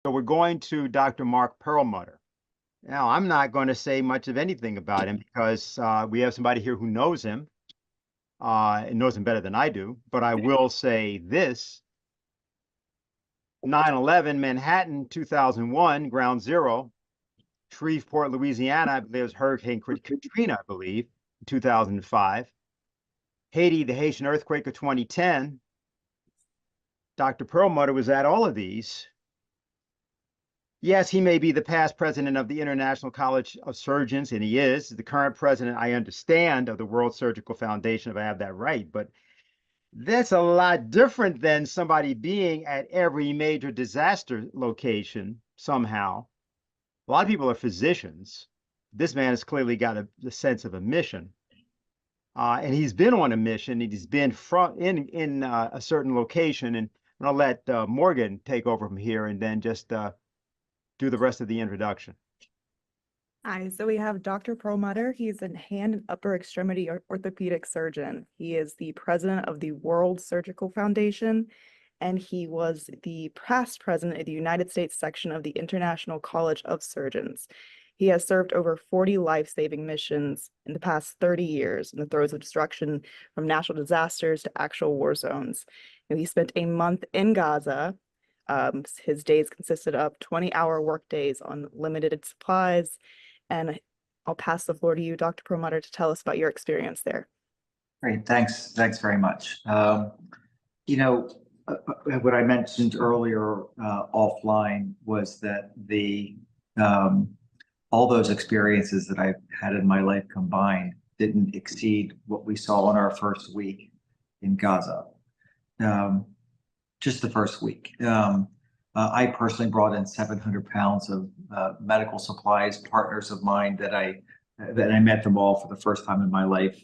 So we're going to Dr. Mark Perlmutter. Now, I'm not going to say much of anything about him because we have somebody here who knows him and knows him better than I do. But I will say this: 9/11, Manhattan, 2001, ground zero. Shreveport, Louisiana, I believe it was Hurricane Katrina, I believe, in 2005. Haiti, the Haitian earthquake of 2010. Dr. Perlmutter was at all of these. Yes, he may be the past president of the International College of Surgeons, and he is the current president, I understand, of the World Surgical Foundation, if I have that right. But that's a lot different than somebody being at every major disaster location somehow. A lot of people are physicians. This man has clearly got the sense of a mission. And he's been on a mission, and he's been in a certain location. And I'll let Morgan take over from here and then just do the rest of the introduction. Hi, so we have Dr. Perlmutter. He's a hand and upper extremity orthopedic surgeon. He is the president of the World Surgical Foundation, and he was the past president of the United States section of the International College of Surgeons. He has served over 40 life-saving missions in the past 30 years in the throes of destruction from natural disasters to actual war zones. He spent a month in Gaza. His days consisted of 20-hour work days on limited supplies. And I'll pass the floor to you, Dr. Perlmutter, to tell us about your experience there. Great, thanks very much. What I mentioned earlier offline was that all those experiences that I've had in my life combined didn't exceed what we saw in our first week in Gaza. Just the first week. I personally brought in 700 pounds of medical supplies, partners of mine that I met them all for the first time in my life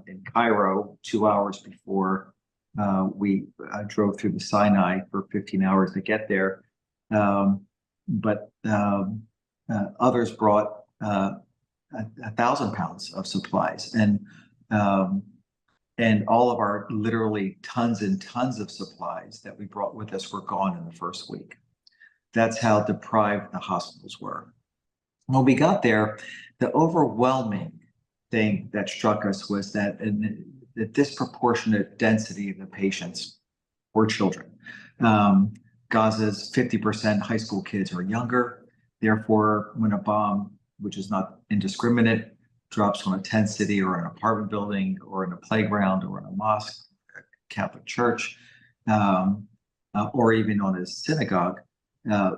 in Cairo, 2 hours before we drove through the Sinai for 15 hours to get there. But others brought 1,000 pounds of supplies, and all of our literally tons and tons of supplies that we brought with us were gone in the first week. That's how deprived the hospitals were. When we got there, the overwhelming thing that struck us was that the disproportionate density of the patients were children. Gaza's 50% high school kids are younger. Therefore, when a bomb, which is not indiscriminate, drops on a tent city or an apartment building or in a playground or in a mosque, a Catholic church, or even on a synagogue,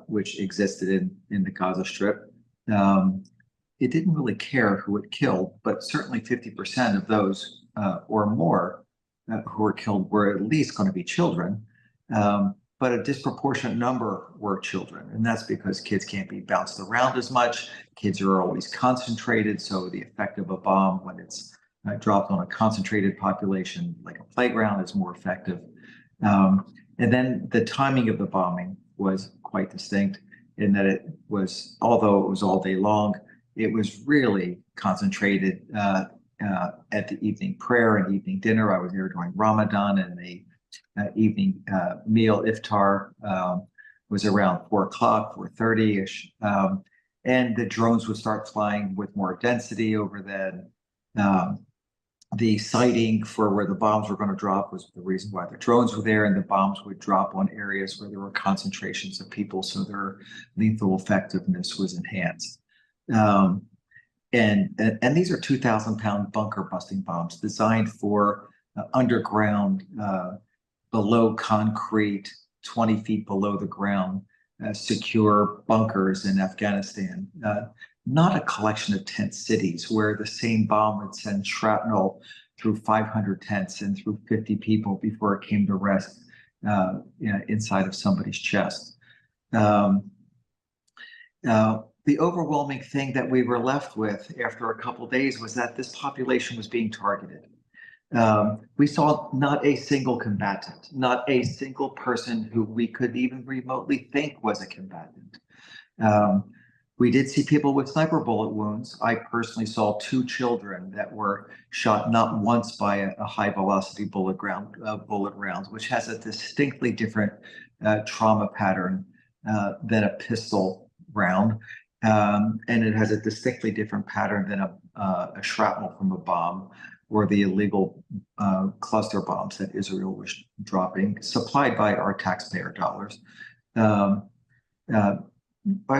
which existed in the Gaza Strip, it didn't really care who it killed, but certainly 50% of those or more who were killed were at least going to be children. But a disproportionate number were children. And that's because kids can't be bounced around as much. Kids are always concentrated. So the effect of a bomb when it's dropped on a concentrated population like a playground is more effective. And then the timing of the bombing was quite distinct in that it was, although it was all day long, it was really concentrated at the evening prayer and evening dinner. I was there during Ramadan, and the evening meal, iftar, was around 4 o'clock, 4:30-ish. And the drones would start flying with more density over then. The sighting for where the bombs were going to drop was the reason why the drones were there, and the bombs would drop on areas where there were concentrations of people, so their lethal effectiveness was enhanced. And these are 2,000-pound bunker busting bombs designed for underground, below concrete, 20 feet below the ground, secure bunkers in Afghanistan. Not a collection of tent cities where the same bomb would send shrapnel through 500 tents and through 50 people before it came to rest inside of somebody's chest. The overwhelming thing that we were left with after a couple of days was that this population was being targeted. We saw not a single combatant, not a single person who we could even remotely think was a combatant. We did see people with sniper bullet wounds. I personally saw 2 children that were shot not once by a high velocity bullet rounds, which has a distinctly different trauma pattern than a pistol round. And it has a distinctly different pattern than a shrapnel from a bomb or the illegal cluster bombs that Israel was dropping, supplied by our taxpayer dollars. I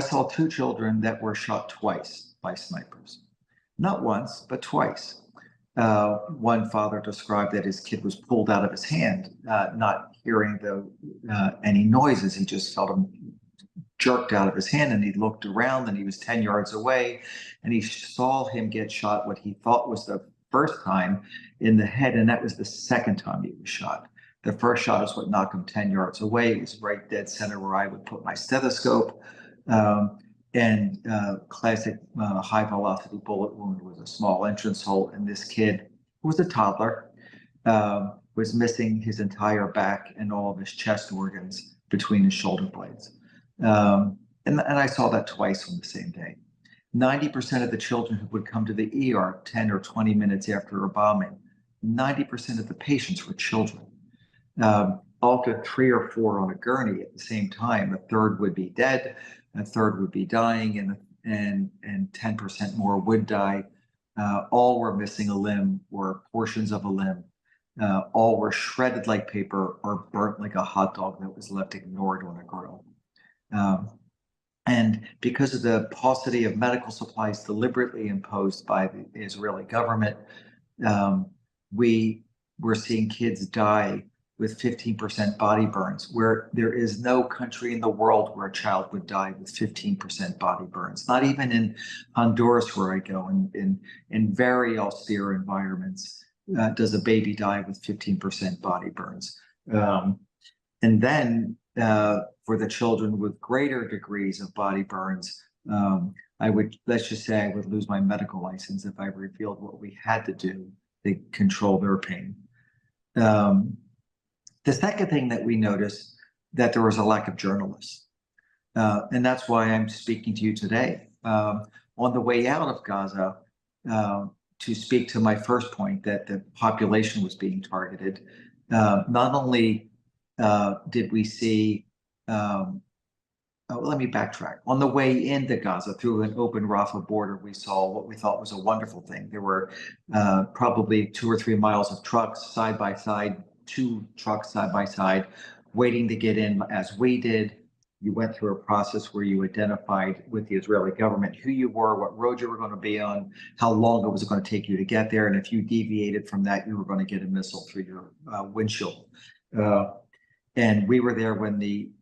saw 2 children that were shot twice by snipers, not once, but twice. One father described that his kid was pulled out of his hand, not hearing any noises. He just felt him jerked out of his hand, and he looked around, and he was 10 yards away, and he saw him get shot what he thought was the first time in the head, and that was the second time he was shot. The first shot is what knocked him 10 yards away. It was right dead center where I would put my stethoscope. Classic high velocity bullet wound was a small entrance hole, and this kid, who was a toddler, was missing his entire back and all of his chest organs between his shoulder blades. And I saw that twice on the same day. 90% of the children who would come to the ER 10 or 20 minutes after a bombing, 90% of the patients were children. Often 3 or 4 on a gurney at the same time. A third would be dead, a third would be dying, and 10% more would die. All were missing a limb or portions of a limb. All were shredded like paper or burnt like a hot dog that was left ignored on a grill. And because of the paucity of medical supplies deliberately imposed by the Israeli government, we were seeing kids die with 15% body burns, where there is no country in the world where a child would die with 15% body burns. Not even in Honduras, where I go, in very austere environments, does a baby die with 15% body burns. And then for the children with greater degrees of body burns, let's just say I would lose my medical license if I revealed what we had to do to control their pain. The second thing that we noticed, that there was a lack of journalists. And that's why I'm speaking to you today. On the way out of Gaza, to speak to my first point, that the population was being targeted, not only did we see, let me backtrack. On the way into Gaza, through an open Rafah border, we saw what we thought was a wonderful thing. There were probably 2 or 3 miles of trucks side by side, 2 trucks side by side, waiting to get in as we did. You went through a process where you identified with the Israeli government who you were, what road you were going to be on, how long it was going to take you to get there. And if you deviated from that, you were going to get a missile through your windshield. And we were there when the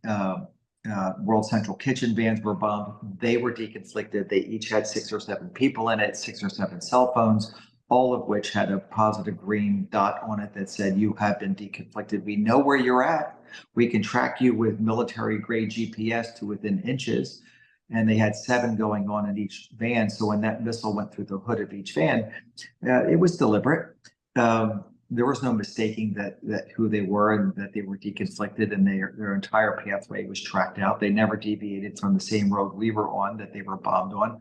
World Central Kitchen vans were bombed. They were deconflicted. They each had 6 or 7 people in it, 6 or 7 cell phones, all of which had a positive green dot on it that said, you have been deconflicted. We know where you're at. We can track you with military grade GPS to within inches. And they had 7 going on in each van. So when that missile went through the hood of each van, it was deliberate. There was no mistaking that who they were and that they were deconflicted, and their entire pathway was tracked out. They never deviated from the same road we were on, that they were bombed on.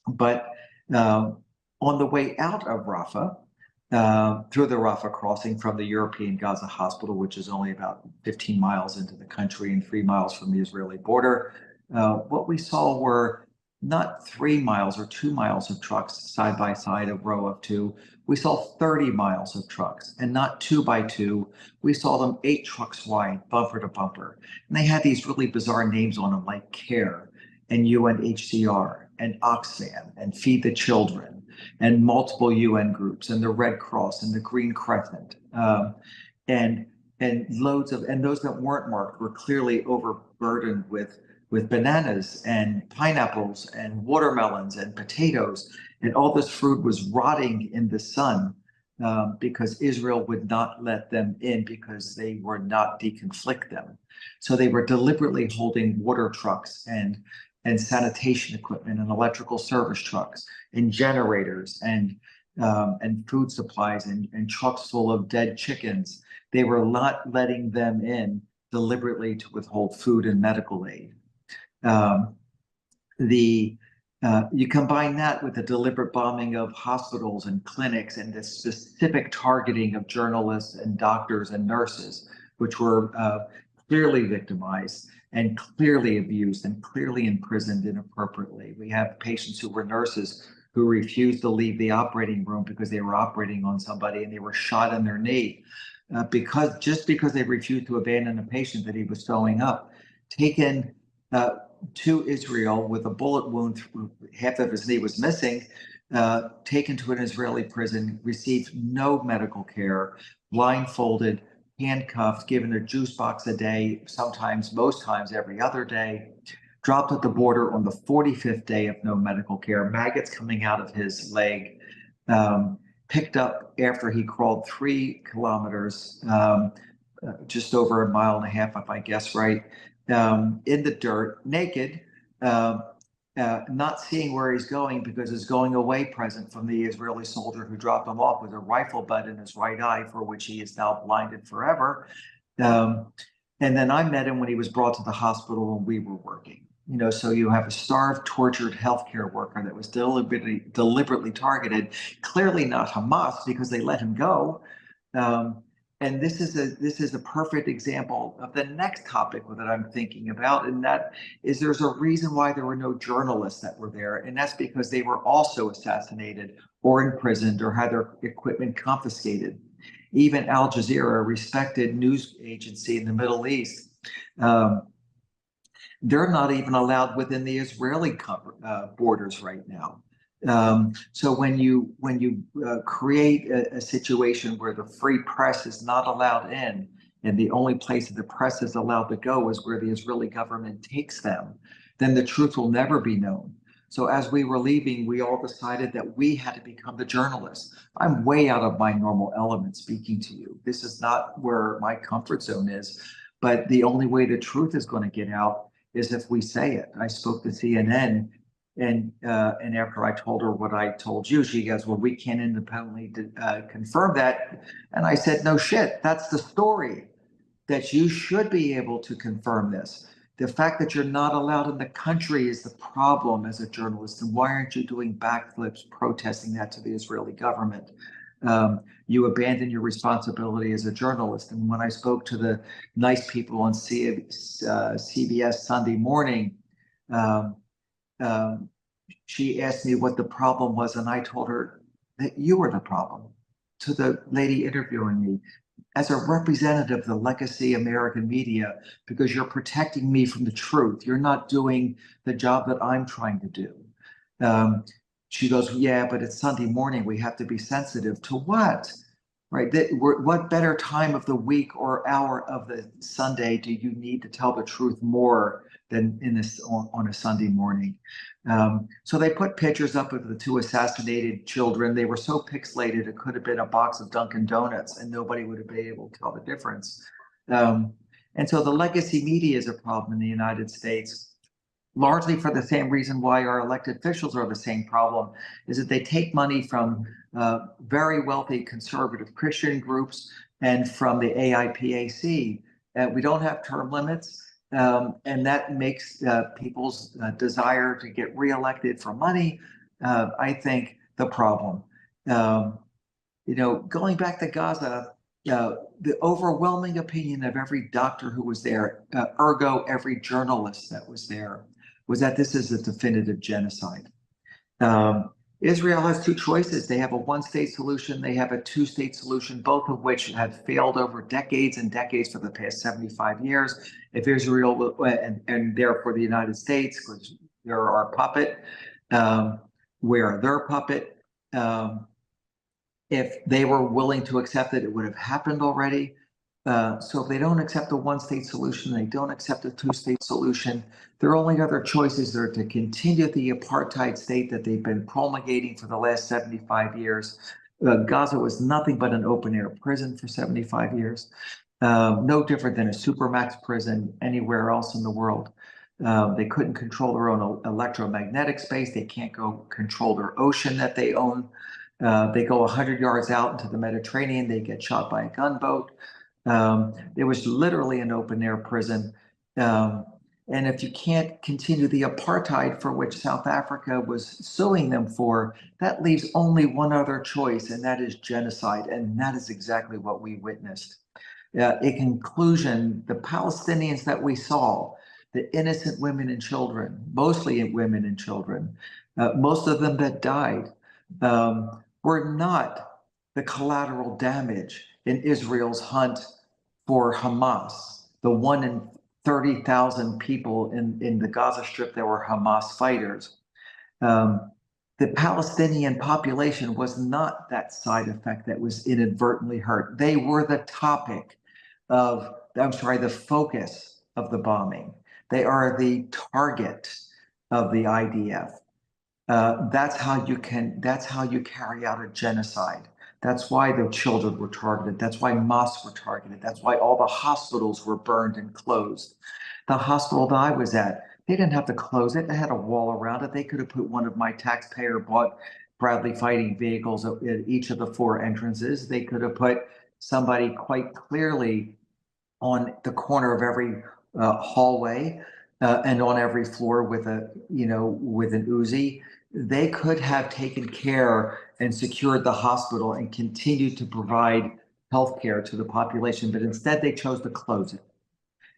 But on the way out of Rafah, through the Rafah crossing from the European Gaza hospital, which is only about 15 miles into the country and 3 miles from the Israeli border, what we saw were not 3 miles or 2 miles of trucks side by side, a row of 2. We saw 30 miles of trucks, and not 2 by 2. We saw them 8 trucks wide, bumper to bumper. And they had these really bizarre names on them, like CARE and UNHCR and Oxfam and Feed the Children and multiple UN groups and the Red Cross and the Green Crescent. And loads of, and those that weren't marked were clearly overburdened with bananas and pineapples and watermelons and potatoes. And all this fruit was rotting in the sun because Israel would not let them in because they were not deconflict them. So they were deliberately holding water trucks and sanitation equipment and electrical service trucks and generators and food supplies and trucks full of dead chickens. They were not letting them in deliberately to withhold food and medical aid. You combine that with the deliberate bombing of hospitals and clinics and the specific targeting of journalists and doctors and nurses, which were clearly victimized and clearly abused and clearly imprisoned inappropriately. We have patients who were nurses who refused to leave the operating room because they were operating on somebody and they were shot in their knee because they refused to abandon a patient that he was sewing up, taken to Israel with a bullet wound, half of his knee was missing, taken to an Israeli prison, received no medical care, blindfolded, handcuffed, given a juice box a day, sometimes, most times every other day, dropped at the border on the 45th day of no medical care, maggots coming out of his leg, picked up after he crawled 3 kilometers, just over a mile and a half, if I guess right, in the dirt, naked, not seeing where he's going because his going away present from the Israeli soldier who dropped him off was a rifle butt in his right eye, for which he is now blinded forever. And then I met him when he was brought to the hospital when we were working. You know, so you have a starved, tortured healthcare worker that was deliberately targeted, clearly not Hamas because they let him go. And this is a perfect example of the next topic that I'm thinking about, and that is there's a reason why there were no journalists that were there, and that's because they were also assassinated or imprisoned or had their equipment confiscated. Even Al Jazeera, a respected news agency in the Middle East, they're not even allowed within the Israeli borders right now. So when you create a situation where the free press is not allowed in, and the only place that the press is allowed to go is where the Israeli government takes them, then the truth will never be known. So as we were leaving, we all decided that we had to become the journalists. I'm way out of my normal element speaking to you. This is not where my comfort zone is, but the only way the truth is going to get out is if we say it. I spoke to CNN, and after I told her what I told you, she goes, well, we can't independently confirm that. And I said, no shit, that's the story, that you should be able to confirm this. The fact that you're not allowed in the country is the problem as a journalist. And why aren't you doing backflips protesting that to the Israeli government? You abandon your responsibility as a journalist. And when I spoke to the nice people on CBS Sunday morning, she asked me what the problem was, and I told her that you were the problem. To the lady interviewing me, as a representative of the legacy American media, because you're protecting me from the truth. You're not doing the job that I'm trying to do. She goes, yeah, but it's Sunday morning. We have to be sensitive to what? Right? What better time of the week or hour of the Sunday do you need to tell the truth more than on a Sunday morning? So they put pictures up of the 2 assassinated children. They were so pixelated, it could have been a box of Dunkin' Donuts and nobody would have been able to tell the difference. And so the legacy media is a problem in the United States, largely for the same reason why our elected officials are the same problem, is that they take money from very wealthy conservative Christian groups and from the AIPAC. We don't have term limits. And that makes people's desire to get reelected for money, I think, the problem. Going back to Gaza, the overwhelming opinion of every doctor who was there, ergo every journalist that was there, was that this is a definitive genocide. Israel has 2 choices. They have a 1-state solution. They have a 2-state solution, both of which have failed over decades and decades for the past 75 years. If Israel and therefore the United States, because they're our puppet, we're their puppet. If they were willing to accept it, it would have happened already. So if they don't accept the 1-state solution, they don't accept the 2-state solution, their only other choices are to continue the apartheid state that they've been promulgating for the last 75 years. Gaza was nothing but an open-air prison for 75 years, no different than a supermax prison anywhere else in the world. They couldn't control their own electromagnetic space. They can't go control their ocean that they own. They go 100 yards out into the Mediterranean, they get shot by a gunboat. It was literally an open-air prison. And if you can't continue the apartheid for which South Africa was suing them for, that leaves only one other choice, and that is genocide. And that is exactly what we witnessed. In conclusion, the Palestinians that we saw, the innocent women and children, mostly women and children, most of them that died, were not the collateral damage in Israel's hunt for Hamas. The 1 in 30,000 people in the Gaza Strip that were Hamas fighters. The Palestinian population was not that side effect that was inadvertently hurt. They were the topic of, the focus of the bombing. They are the target of the IDF. That's how you carry out a genocide. That's why the children were targeted. That's why mosques were targeted. That's why all the hospitals were burned and closed. The hospital that I was at, they didn't have to close it. They had a wall around it. They could have put one of my taxpayer bought Bradley fighting vehicles at each of the 4 entrances. They could have put somebody quite clearly on the corner of every hallway and on every floor with with an Uzi. They could have taken care and secured the hospital and continued to provide health care to the population, but instead they chose to close it.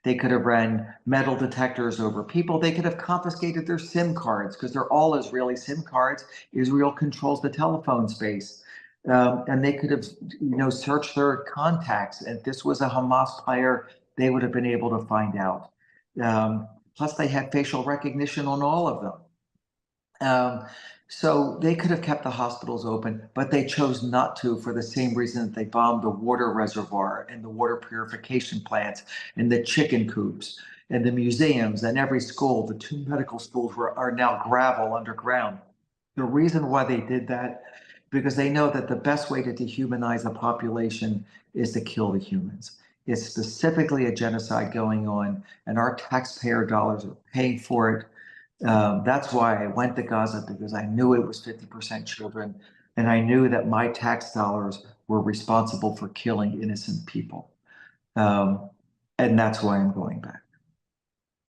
They could have ran metal detectors over people. They could have confiscated their SIM cards because they're all Israeli SIM cards. Israel controls the telephone space. And they could have, searched their contacts. If this was a Hamas player, they would have been able to find out. Plus, they had facial recognition on all of them. So they could have kept the hospitals open, but they chose not to for the same reason that they bombed the water reservoir and the water purification plants and the chicken coops and the museums and every school. The 2 medical schools are now gravel underground. The reason why they did that, because they know that the best way to dehumanize a population is to kill the humans. It's specifically a genocide going on, and our taxpayer dollars are paying for it. That's why I went to Gaza, because I knew it was 50% children, and I knew that my tax dollars were responsible for killing innocent people. And that's why I'm going back.